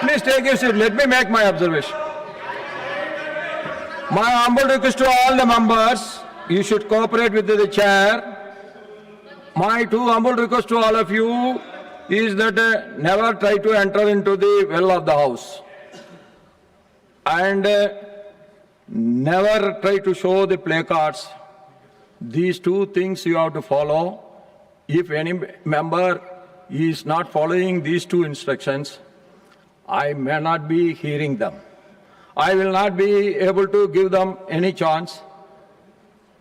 Please take your seat. Let me make my observation. My humble request to all the members, you should cooperate with the chair. My two humble request to all of you is that never try to enter into the well of the house. And never try to show the placards. These two things you have to follow. If any member is not following these two instructions, I may not be hearing them. I will not be able to give them any chance,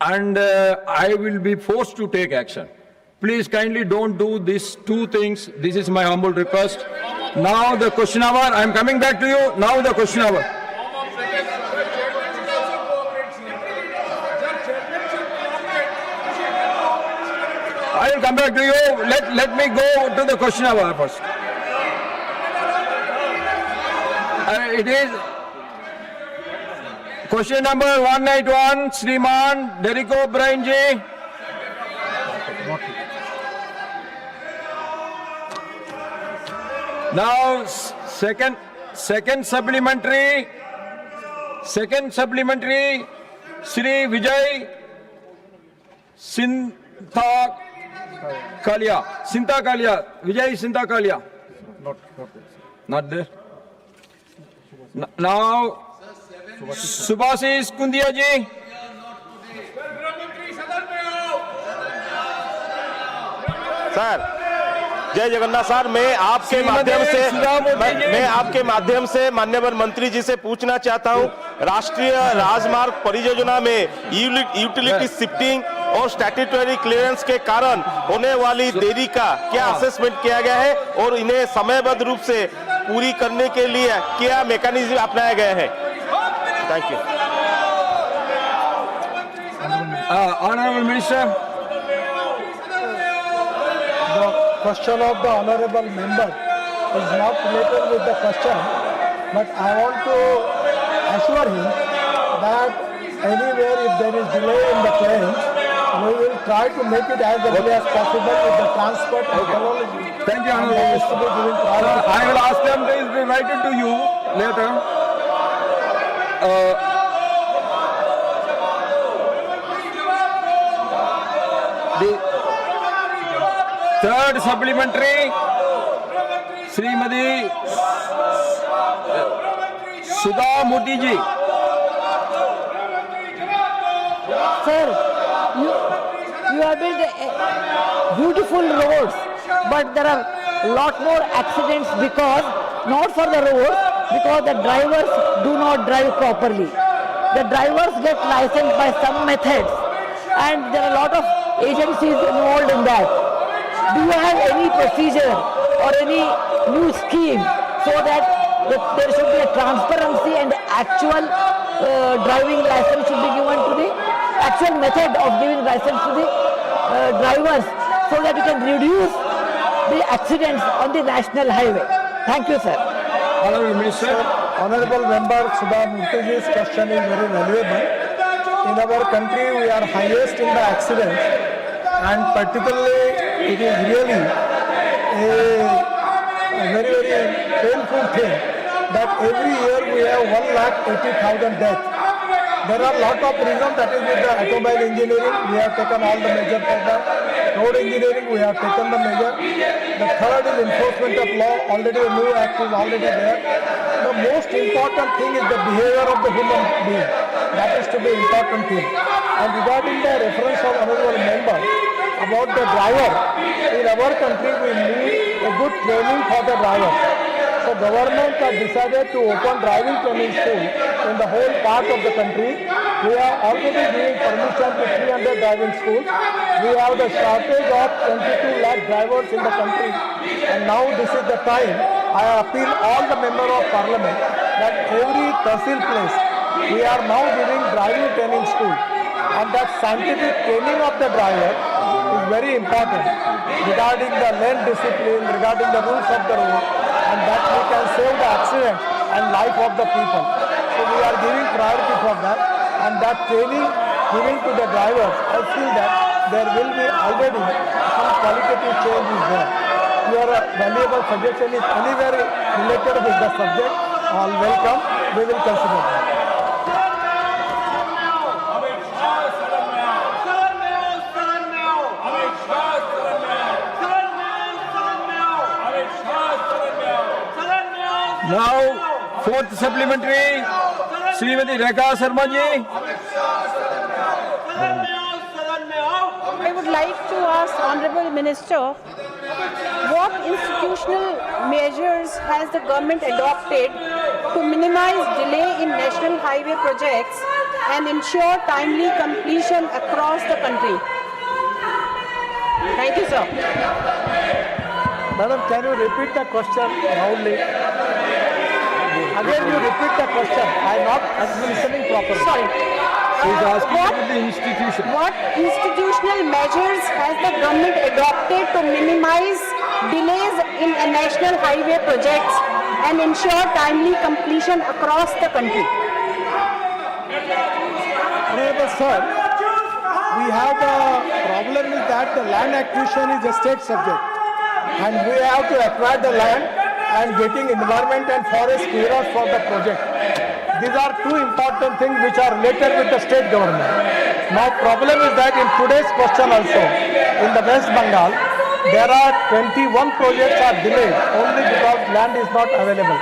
and I will be forced to take action. Please kindly don't do these two things. This is my humble request. Now the question hour. I am coming back to you. Now the question hour. I will come back to you. Let me go to the question hour first. It is question number 181, Sriman Derrick O'Brien ji. Now second supplementary, Sri Vijay Sintha Kalia, Vijay Sintha Kalia. Not there. Now, Subhasis Kundia ji. Sir जय Jagannath sir, मैं आपके माध्यम से माननीय मंत्री जी से पूछना चाहता हूं, राष्ट्रीय राजमार्ग परियोजना में यूटिलिटी शिफ्टिंग और स्टैट्यूटरी क्लियरेंस के कारण होने वाली देरी का क्या असेसमेंट किया गया है और इन्हें समयबद्ध रूप से पूरी करने के लिए क्या मैकेनिज्म अपनाया गया है? Thank you. Honorable Minister. The question of the honorable member is not related with the question, but I want to assure him that anywhere if there is delay in the claims, we will try to make it as early as possible with the transport and technology. Thank you, Honorable Minister. I will ask them to write it to you later. The third supplementary, Srimati Sudha Murthy ji. Sir, you have built beautiful roads, but there are a lot more accidents because, not for the roads, because the drivers do not drive properly. The drivers get licensed by some methods, and there are a lot of agencies involved in that. Do you have any procedure or any new scheme so that there should be a transparency and actual driving license should be given to the actual method of giving license to the drivers so that we can reduce the accidents on the national highway? Thank you, sir. Honorable Minister. Honorable member Sudha Murthy's question is very valuable. In our country, we are highest in the accidents, and particularly it is really a very, very painful thing that every year we have 1,80,000 deaths. There are a lot of reasons, that is with the automobile engineering, we have taken all the measures for that. Road engineering, we have taken the measure. The third is enforcement of law, already a new act is already there. The most important thing is the behavior of the human being. That is to be important thing. And regarding the reference of honorable member about the driver, in our country we need a good training for the driver. So government has decided to open driving training school in the whole part of the country. We are already giving permission to 300 driving schools. We have the shortage of 22 lakh drivers in the country, and now this is the time. I appeal all the members of parliament that every tehsil place we are now giving driving training school, and that scientific training of the driver is very important regarding the lane discipline, regarding the rules of the road, and that we can save the accident and life of the people. So we are giving priority for that, and that training giving to the drivers, I feel that there will be already some qualitative change is there. your valuable suggestion is anywhere related with the subject, all welcome. We will consider that. Now, fourth supplementary, Srimati Rekha Sharma ji. I would like to ask Honorable Minister, what institutional measures has the government adopted to minimize delay in national highway projects and ensure timely completion across the country? Thank you, sir. Madam, can you repeat the question loudly? Again, you repeat the question. I am not listening properly. Sorry. She's asking What- about the institution. What institutional measures has the government adopted to minimize delays in national highway projects and ensure timely completion across the country? Honorable sir, we have the problem is that the land acquisition is a state subject, and we have to acquire the land and getting environment and forest clearance for the project. These are two important things which are related with the state government. Now problem is that in today's question also, in the West Bengal, there are 21 projects are delayed only because land is not available.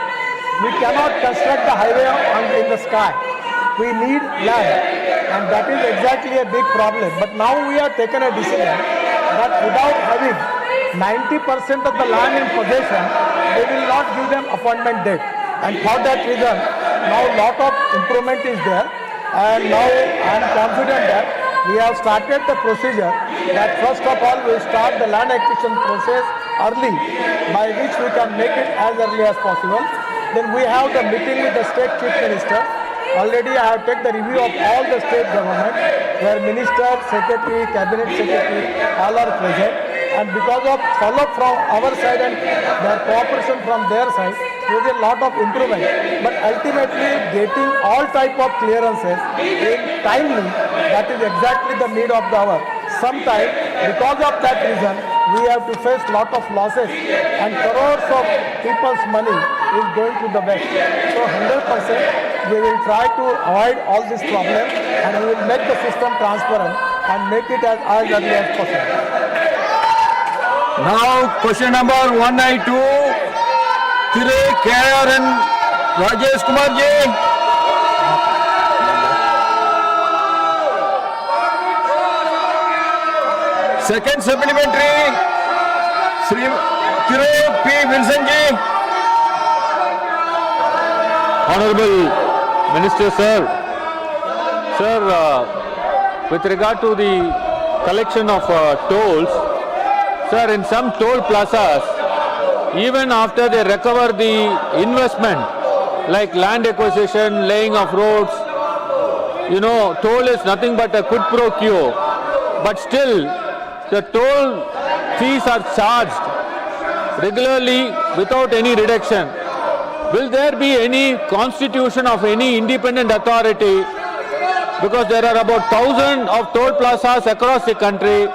We cannot construct the highway in the sky. We need land, and that is exactly a big problem. But now we have taken a decision that without having 90% of the land in possession, we will not give them appointment date. And for that reason, now lot of improvement is there, and now I am confident that we have started the procedure that first of all we start the land acquisition process early, by which we can make it as early as possible. Then we have the meeting with the state chief minister. Already I have taken the review of all the state government, where minister, secretary, cabinet secretary, all are present. And because of follow-up from our side and their cooperation from their side, there is a lot of improvement. But ultimately, getting all type of clearances in timely, that is exactly the need of the hour. Sometimes, because of that reason, we have to face lot of losses, and crores of people's money is going to the west. So 100%, we will try to avoid all this problem, and we will make the system transparent and make it as early as possible. Now, question number 192, Thire KR and Rajesh Kumar ji. Second supplementary, Sri Thire P. Wilson ji. Honorable Minister, sir. Sir, with regard to the collection of tolls, sir, in some toll plazas, even after they recover the investment, like land acquisition, laying of roads, you know, toll is nothing but a quid pro quo. But still, the toll fees are charged regularly without any reduction. Will there be any constitution of any independent authority? Because there are about 1,000 of toll plazas across the country.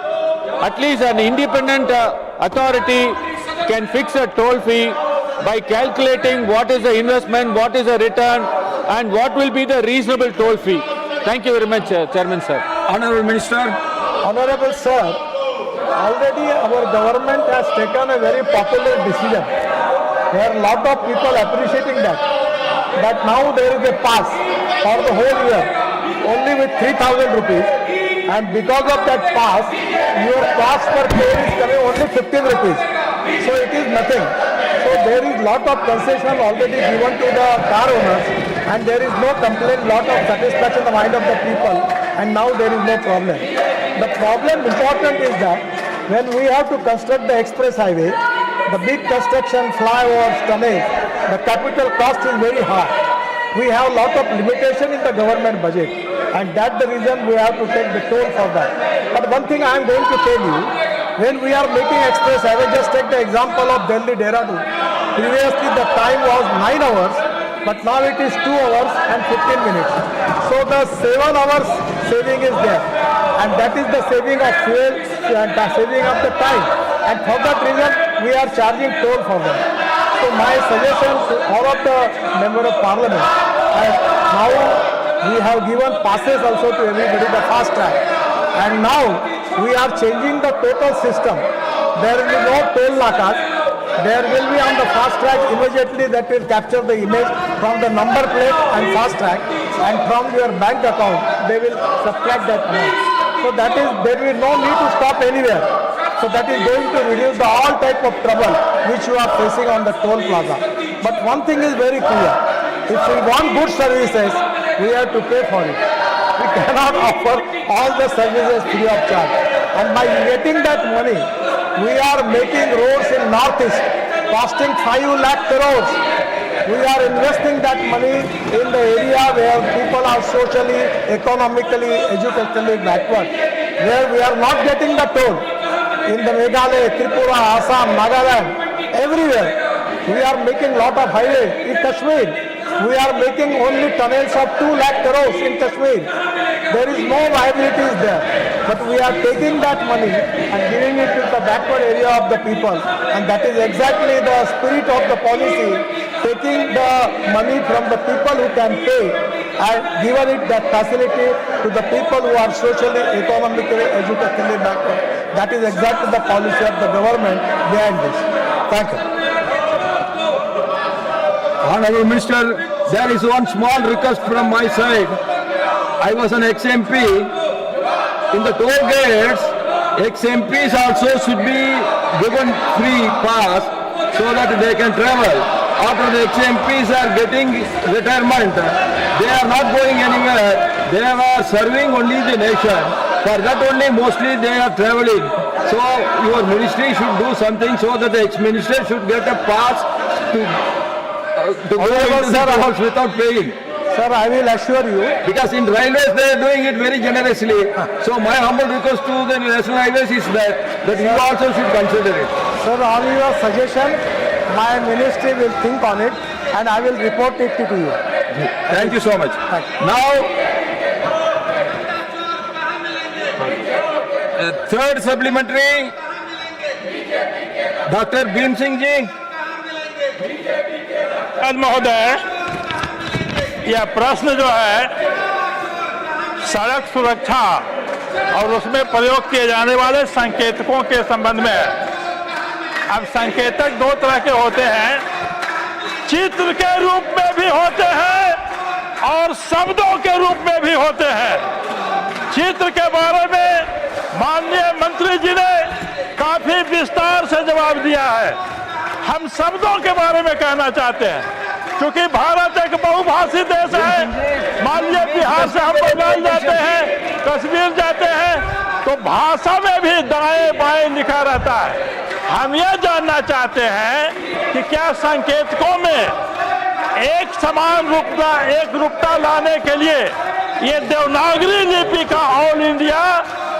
At least an independent authority can fix a toll fee by calculating what is the investment, what is the return, and what will be the reasonable toll fee. Thank you very much, Chairman, sir. Honorable Minister. Honorable sir, already our government has taken a very popular decision. There are a lot of people appreciating that. That now there is a pass for the whole year, only with 3,000 rupees. And because of that pass, your cost per toll is coming only 15 rupees. So it is nothing. So there is lot of concession already given to the car owners, and there is no complaint, lot of satisfaction in the mind of the people, and now there is no problem. The problem important is that when we have to construct the express highway, the big construction, flyovers, tunnels, the capital cost is very high. We have lot of limitation in the government budget, and that's the reason we have to take the toll for that. But one thing I am going to tell you, when we are making express highway, just take the example of Delhi Dehradun. Previously the time was 9 hours, but now it is 2 hours and 15 minutes. So the 7 hours saving is there, and that is the saving of fuel and the saving of the time. And for that reason, we are charging toll for them. So my suggestion to all of the member of parliament, and now we have given passes also to everybody, the fast track, and now we are changing the total system. There will be no toll nakas. There will be on the fast track immediately that will capture the image from the number plate and fast track, and from your bank account they will subtract that amount. So that is, there will be no need to stop anywhere. So that is going to reduce the all type of trouble which you are facing on the toll plaza. But one thing is very clear: if we want good services, we have to pay for it. We cannot offer all the services free of charge. And by getting that money, we are making roads in Northeast costing 5 lakh crores. We are investing that money in the area where people are socially, economically, educationally backward, where we are not getting the toll. In the Meghalaya, Tripura, Assam, Nagaland, everywhere, we are making lot of highways. In Kashmir, we are making only tunnels of 2 lakh crores in Kashmir. There is no liabilities there. But we are taking that money and giving it to the backward area of the people. And that is exactly the spirit of the policy, taking the money from the people who can pay and giving it that facility to the people who are socially, economically, educationally backward. That is exactly the policy of the government behind this. Thank you. Honorable Minister, there is one small request from my side. I was an ex-MP. In the toll gates, ex-MPs also should be given free pass so that they can travel. After the ex-MPs are getting retirement, they are not going anywhere. They are serving only the nation. For that only mostly they are traveling. So your ministry should do something so that the ex-minister should get a pass to go into the house without paying. Sir, I will assure you. Because in railways they are doing it very generously. So my humble request to the national highways is that you also should consider it. Sir, on your suggestion, my ministry will think on it and I will report it to you. Thank you so much. Thank you. Now, third supplementary, Dr. Bhim Singh ji. महोदय, यह प्रश्न जो है सड़क सुरक्षा और उसमें प्रयोग किए जाने वाले संकेतकों के संबंध में है। अब संकेतक दो तरह के होते हैं, चित्र के रूप में भी होते हैं और शब्दों के रूप में भी होते हैं। चित्र के बारे में माननीय मंत्री जी ने काफी विस्तार से जवाब दिया है। हम शब्दों के बारे में कहना चाहते हैं, क्योंकि भारत एक बहुभाषी देश है। मान लीजिए बिहार से हम बंगाल जाते हैं, कश्मीर जाते हैं, तो भाषा में भी दाएं बाएं लिखा रहता है। हम ये जानना चाहते हैं कि क्या संकेतकों में एक समान रूपता, एक रूपता लाने के लिए ये देवनागरी लिपि का ऑल इंडिया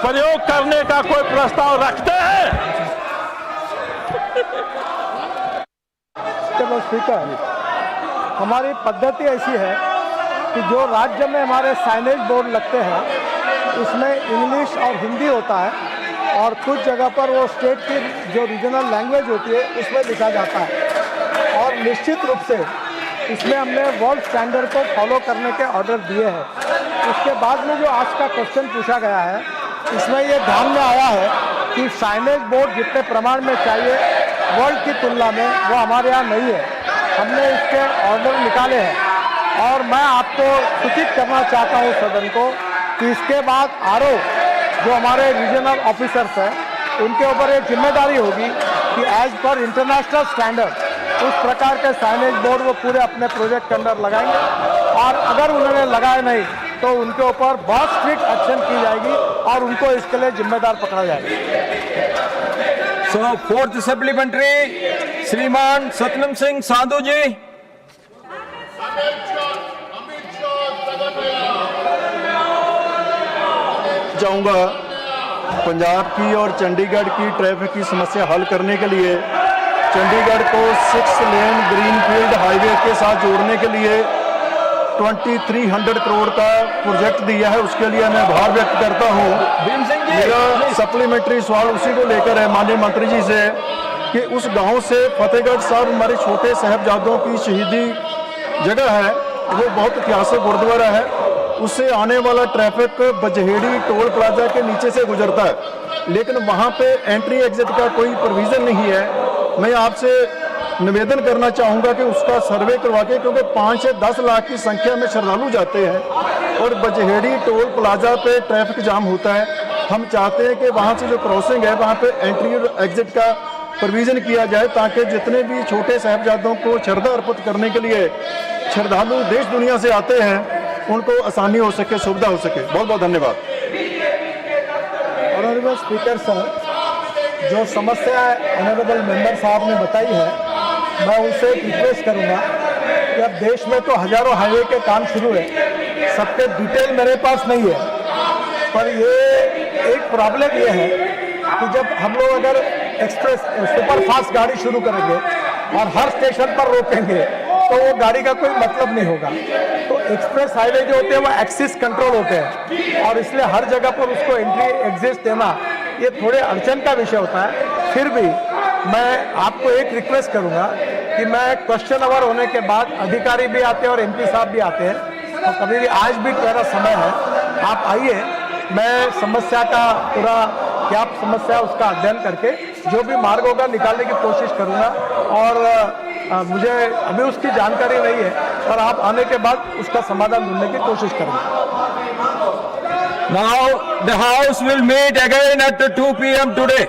प्रयोग करने का कोई प्रस्ताव रखते हैं? स्पीकर, हमारी पद्धति ऐसी है कि जो राज्य में हमारे साइनेज बोर्ड लगते हैं उसमें इंग्लिश और हिंदी होता है, और कुछ जगह पर वो स्टेट की जो रीजनल लैंग्वेज होती है उसमें लिखा जाता है। और निश्चित रूप से इसमें हमने वर्ल्ड स्टैंडर्ड को फॉलो करने के ऑर्डर दिए हैं। उसके बाद में जो आज का क्वेश्चन पूछा गया है, इसमें ये ध्यान में आया है कि साइनेज बोर्ड जितने प्रमाण में चाहिए वर्ल्ड की तुलना में वो हमारे यहाँ नहीं है। हमने इसके ऑर्डर निकाले हैं और मैं आपको सूचित करना चाहता हूँ सदन को कि इसके बाद आरओ जो हमारे रीजनल ऑफिसर्स हैं उनके ऊपर एक जिम्मेदारी होगी कि एज पर इंटरनेशनल स्टैंडर्ड उस प्रकार के साइनेज बोर्ड वो पूरे अपने प्रोजेक्ट के अंदर लगाएंगे, और अगर उन्होंने लगाए नहीं तो उनके ऊपर बहुत स्ट्रिक्ट एक्शन की जाएगी और उनको इसके लिए जिम्मेदार पकड़ा जाएगा। So fourth supplementary, श्रीमान सतनाम सिंह साधु जी। चाहूँगा पंजाब की और चंडीगढ़ की ट्रैफिक की समस्या हल करने के लिए चंडीगढ़ को 6 लेन ग्रीनफील्ड हाईवे के साथ जोड़ने के लिए 2300 करोड़ का प्रोजेक्ट दिया है। उसके लिए मैं आभार व्यक्त करता हूँ। मेरा सप्लीमेंट्री सवाल उसी को लेकर है माननीय मंत्री जी से कि उस गांव से फतेहगढ़ साहब हमारे छोटे साहबजादों की शहीदी जगह है, वो बहुत ऐतिहासिक गुरुद्वारा है, उससे आने वाला ट्रैफिक बजहेड़ी टोल प्लाजा के नीचे से गुजरता है, लेकिन वहाँ पे एंट्री एग्जिट का कोई प्रोविज़न नहीं है। मैं आपसे निवेदन करना चाहूँगा कि उसका सर्वे करवा के, क्योंकि 5 से 10 लाख की संख्या में श्रद्धालु जाते हैं और बजहेड़ी टोल प्लाजा पे ट्रैफिक जाम होता है। हम चाहते हैं कि वहाँ से जो क्रॉसिंग है वहाँ पे एंट्री और एग्जिट का प्रोविज़न किया जाए, ताकि जितने भी छोटे साहबजादों को श्रद्धा अर्पित करने के लिए श्रद्धालु देश दुनिया से आते हैं, उनको आसानी हो सके, सुविधा हो सके। बहुत बहुत धन्यवाद। ऑनरेबल स्पीकर सर, जो समस्या ऑनरेबल मेंबर साहब ने बताई है, मैं उनसे एक रिक्वेस्ट करूंगा कि अब देश में तो हजारों हाईवे के काम शुरू है, सबके डिटेल मेरे पास नहीं है, पर ये एक प्रॉब्लम ये है कि जब हम लोग अगर एक्सप्रेस सुपर फास्ट गाड़ी शुरू करेंगे और हर स्टेशन पर रोकेंगे तो वो गाड़ी का कोई मतलब नहीं होगा। तो एक्सप्रेस हाईवे जो होते हैं वो एक्सिस कंट्रोल होते हैं और इसलिए हर जगह पर उसको एंट्री एग्जिट देना ये थोड़े अड़चन का विषय होता है। फिर भी मैं आपको एक रिक्वेस्ट करूंगा कि मैं क्वेश्चन आवर होने के बाद अधिकारी भी आते हैं और एमपी साहब भी आते हैं, तो कभी भी आज भी मेरा समय है, आप आइए, मैं समस्या का पूरा क्या समस्या है उसका अध्ययन करके जो भी मार्ग होगा निकालने की कोशिश करूंगा और मुझे अभी उसकी जानकारी नहीं है, पर आप आने के बाद उसका समाधान ढूंढने की कोशिश करेंगे। Now the House will meet again at 2 p.m. today.